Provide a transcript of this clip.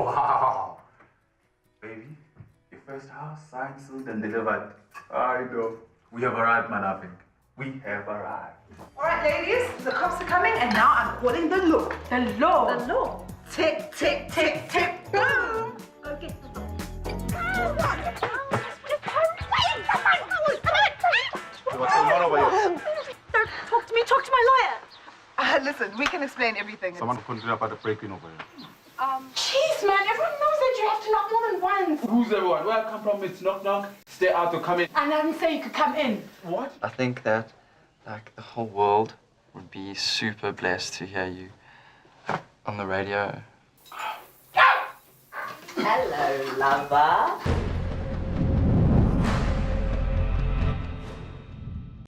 wow. Baby, your first house, signed, sealed, and delivered. I know. We have arrived, my loving. We have arrived. All right, ladies, the cops are coming, and now I'm calling the law. The law. The law. Tick, tick, tick, tick, boom. Okay. What's going on over here? Talk to me. Talk to my lawyer. Listen, we can explain everything. Someone couldn't about the break-in over here. Jeez, man. Everyone knows that you have to knock more than once. Who's everyone? Where I come from, it's knock knock. Stay out to come in. And I didn't say you could come in. What? I think that, like, the whole world would be super blessed to hear you on the radio. Hello, lover.